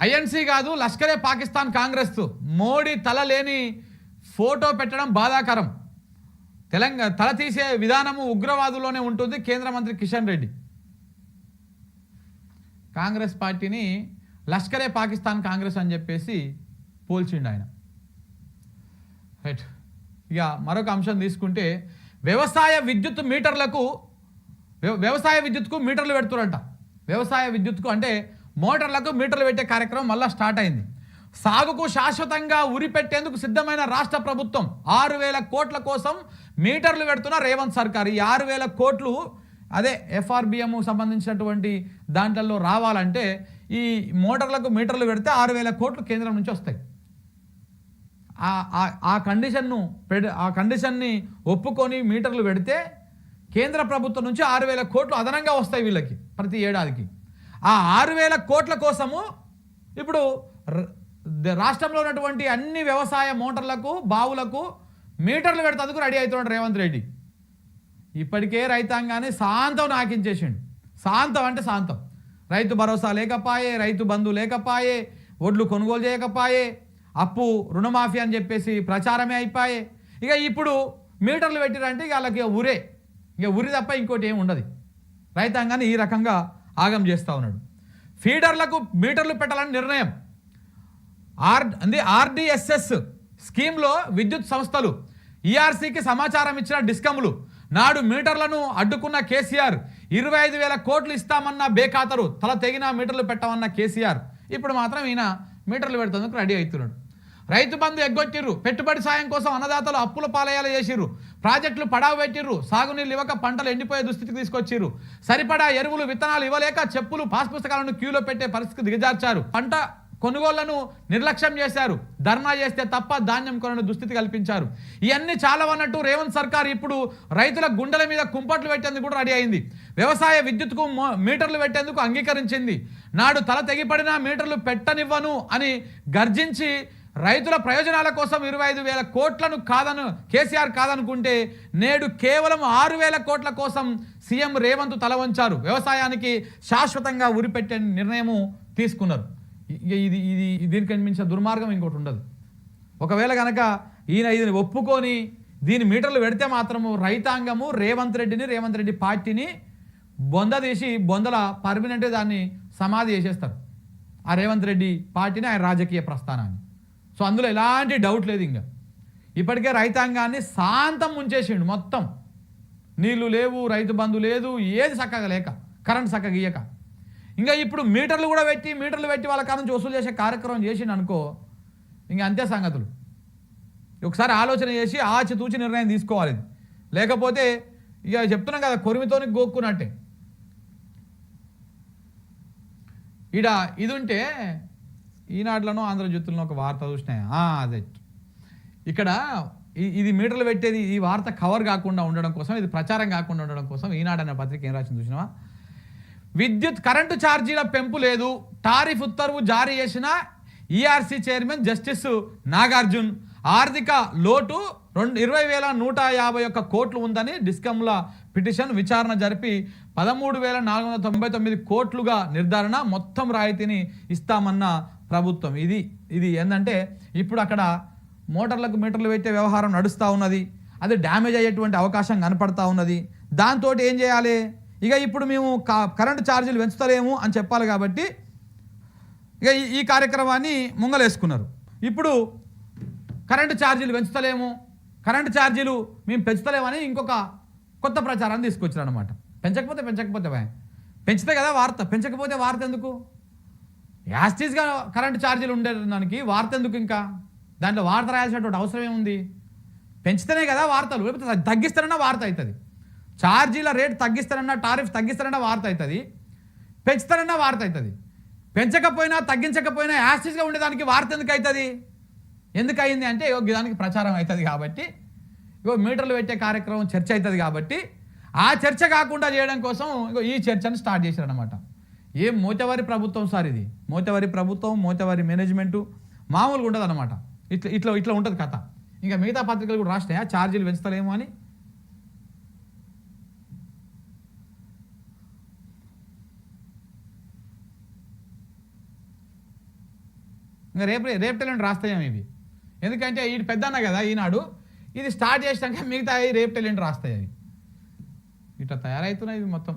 INC కాదు లష్కరే పాకిస్తాన్ కాంగ్రెస్ మోడీ తల లేని ఫోటో పెట్టడం బాధాకరం. తెలంగాణ తల తీసే విధానము ఉగ్రవాదుల్లోనే ఉంటుంది. కేంద్ర మంత్రి కిషన్ రెడ్డి కాంగ్రెస్ పార్టీని లష్కరే పాకిస్తాన్ కాంగ్రెస్ అని చెప్పేసి పోల్చిండు ఆయన. రైట్. ఇక మరొక అంశం తీసుకుంటే వ్యవసాయ విద్యుత్ మీటర్లకు వ్యవసాయ విద్యుత్కు మీటర్లు పెడుతురంట. వ్యవసాయ విద్యుత్కు అంటే మోటార్లకు మీటర్లు పెట్టే కార్యక్రమం మళ్ళీ స్టార్ట్ అయింది. సాగుకు శాశ్వతంగా ఉరి పెట్టేందుకు సిద్ధమైన రాష్ట్ర ప్రభుత్వం 6,000 కోట్ల కోసం మీటర్లు పెడుతున్న రేవంత్ సర్కార్. ఈ 6,000 కోట్లు అదే ఎఫ్ఆర్బిఎం సంబంధించినటువంటి దాంట్లో రావాలంటే ఈ మోటార్లకు మీటర్లు పెడితే 6,000 కోట్లు కేంద్రం నుంచి వస్తాయి. ఆ కండిషన్ని ఒప్పుకొని మీటర్లు పెడితే కేంద్ర ప్రభుత్వం నుంచి 6,000 కోట్లు అదనంగా వస్తాయి వీళ్ళకి ప్రతి ఏడాదికి. ఆ 6,000 కోట్ల కోసము ఇప్పుడు రాష్ట్రంలో ఉన్నటువంటి అన్ని వ్యవసాయ మోటార్లకు బావులకు మీటర్లు పెడతాందుకు రెడీ అవుతున్నాడు రేవంత్ రెడ్డి. ఇప్పటికే రైతాంగాన్ని శాంతం నాకించేసిండు. శాంతం అంటే శాంతం. రైతు భరోసా లేకపాయే, రైతు బంధు లేకపాయే, ఒడ్లు కొనుగోలు చేయకపాయే, అప్పు రుణమాఫీ అని చెప్పేసి ప్రచారమే అయిపోయే. ఇక ఇప్పుడు మీటర్లు పెట్టిరంటే ఇక వాళ్ళకి ఉరి తప్ప ఇంకోటి ఏమి ఉండదు. రైతాంగాన్ని ఈ రకంగా ఆగం చేస్తూ ఉన్నాడు. ఫీడర్లకు మీటర్లు పెట్టాలని నిర్ణయం. ఆర్డిఎస్ఎస్ స్కీమ్లో విద్యుత్ సంస్థలు ఈఆర్సీకి సమాచారం ఇచ్చిన డిస్కమ్లు నాడు మీటర్లను అడ్డుకున్న కేసీఆర్ 25,000 కోట్లు ఇస్తామన్న బేఖాతరు తల తెగిన మీటర్లు పెట్టమన్న కేసీఆర్ ఇప్పుడు మాత్రం ఈయన మీటర్లు పెడుతుందుకు రెడీ అవుతున్నాడు. రైతు బంధు ఎగ్గొట్టిర్రు, పెట్టుబడి సాయం కోసం అన్నదాతలు అప్పుల పాలయాలు చేసిర్రు, ప్రాజెక్టులు పడావు పెట్టిర్రు, సాగునీళ్ళు ఇవ్వక పంటలు ఎండిపోయే దుస్థితికి తీసుకొచ్చిర్రు, సరిపడా ఎరువులు విత్తనాలు ఇవ్వలేక చెప్పులు పాస్ పుస్తకాలను క్యూలో పెట్టే పరిస్థితికి దిగజార్చారు, పంట కొనుగోళ్లను నిర్లక్ష్యం చేశారు, ధర్నా చేస్తే తప్ప ధాన్యం కొనని దుస్థితి కల్పించారు. ఇవన్నీ చాలా అన్నట్టు రేవంత్ సర్కార్ ఇప్పుడు రైతుల గుండెల మీద కుంపట్లు పెట్టేందుకు కూడా రెడీ అయింది. వ్యవసాయ విద్యుత్కు మీటర్లు పెట్టేందుకు అంగీకరించింది. నాడు తల తెగిపడినా మీటర్లు పెట్టనివ్వను అని గర్జించి రైతుల ప్రయోజనాల కోసం 25,000 కోట్లను కేసీఆర్ కాదనుకుంటే నేడు కేవలం 6,000 కోట్ల కోసం సీఎం రేవంత్ తల వంచారు. వ్యవసాయానికి శాశ్వతంగా ఉరిపెట్టే నిర్ణయము తీసుకున్నారు. దీనికి మించిన దుర్మార్గం ఇంకోటి ఉండదు. ఒకవేళ కనుక ఈయన ఇది ఒప్పుకొని దీని మీటర్లు పెడితే మాత్రము రైతాంగము రేవంత్ రెడ్డి పార్టీని బొందదీసి బొందల పర్మనెంట్గా దాన్ని సమాధి చేసేస్తారు. ఆ రేవంత్ రెడ్డి పార్టీని ఆయన రాజకీయ ప్రస్థానాన్ని. సో అందులో ఎలాంటి డౌట్ లేదు. ఇంకా ఇప్పటికే రైతాంగాన్ని శాంతం ముంచేసిండు. మొత్తం నీళ్లు లేవు, రైతు బంధు లేదు, ఏది చక్కగా లేక, కరెంట్ చక్కగా ఇయ్యక, ఇంకా ఇప్పుడు మీటర్లు పెట్టి వాళ్ళ కాడ నుంచి వసూలు చేసే కార్యక్రమం చేసిండు అనుకో, ఇంకా అంతే సంగతులు. ఒకసారి ఆలోచన చేసి ఆచితూచి నిర్ణయం తీసుకోవాలి. లేకపోతే ఇక చెప్తున్నాం కదా, కొరిమితోని గోక్కున్నట్టే. ఇది ఉంటే ఈనాడులోనో ఆంధ్రజ్యోతుల్లో ఒక వార్త చూసినాయి. అదే ఇక్కడ ఇది మీటర్లు పెట్టేది ఈ వార్త కవర్ కాకుండా ఉండడం కోసం, ఇది ప్రచారం కాకుండా ఉండడం కోసం ఈనాడు అనే పత్రిక ఏం రాసింది చూసినావా? కరెంటు ఛార్జీల పెంపు లేదు, టారిఫ్ ఉత్తర్వు జారీ చేసిన ఈఆర్సీ చైర్మన్ జస్టిస్ నాగార్జున్. ఆర్థిక లోటు 20,151 కోట్లు ఉందని డిస్కమ్ల పిటిషన్ విచారణ జరిపి 13,499 కోట్లుగా నిర్ధారణ, మొత్తం రాయితీని ఇస్తామన్న ప్రభుత్వం. ఇది ఏంటంటే ఇప్పుడు అక్కడ మోటార్లకు మీటర్లు పెట్టే వ్యవహారం నడుస్తూ ఉన్నది. అది డ్యామేజ్ అయ్యేటువంటి అవకాశం కనపడతా ఉన్నది. దాంతో ఏం చేయాలి? ఇక ఇప్పుడు మేము కరెంటు ఛార్జీలు పెంచుతలేము అని చెప్పాలి. కాబట్టి ఇక ఈ కార్యక్రమాన్ని ముంగలేసుకున్నారు. ఇప్పుడు కరెంటు ఛార్జీలు పెంచుతలేము, కరెంటు ఛార్జీలు మేము పెంచుతలేమని ఇంకొక కొత్త ప్రచారాన్ని తీసుకొచ్చారు అనమాట. పెంచకపోతే పెంచితే కదా వార్త, పెంచకపోతే వార్త ఎందుకు? యాస్టీస్గా కరెంటు ఛార్జీలు ఉండేదానికి వార్త ఎందుకు? ఇంకా దాంట్లో వార్త రాయాల్సినటువంటి అవసరం ఏముంది? పెంచితేనే కదా వార్తలు, లేకపోతే తగ్గిస్తారన్నా వార్త అవుతుంది. ఛార్జీల రేట్ తగ్గిస్తారన్నా, టారిఫ్ తగ్గిస్తారన్నా వార్త అవుతుంది, పెంచుతారన్నా వార్త అవుతుంది. పెంచకపోయినా తగ్గించకపోయినా యాస్టీస్గా ఉండేదానికి వార్త ఎందుకు అవుతుంది? ఎందుకు అయింది అంటే దానికి ప్రచారం అవుతుంది కాబట్టి, మీటర్లు పెట్టే కార్యక్రమం చర్చ అవుతుంది కాబట్టి, ఆ చర్చ కాకుండా చేయడం కోసం ఈ చర్చను స్టార్ట్ చేశారనమాట. ఏం మోతవారి ప్రభుత్వం సార్ ఇది, మోతవారి ప్రభుత్వం, మోతవారి మేనేజ్మెంటు మామూలుగా ఉండదు అనమాట. ఇట్లా ఉంటుంది కథ. ఇంకా మిగతా పత్రికలు కూడా రాసినాయా ఛార్జీలు పెంచుతారేమో అని. ఇంకా రేపు టెల్లుండి రాస్తాయేమో ఇవి, ఎందుకంటే ఈ పెద్దన్న కదా ఈనాడు, ఇది స్టార్ట్ చేసినాక మిగతా రేపు టెల్లుండి రాస్తాయి అవి. ఇట్లా తయారవుతున్నాయి ఇది మొత్తం.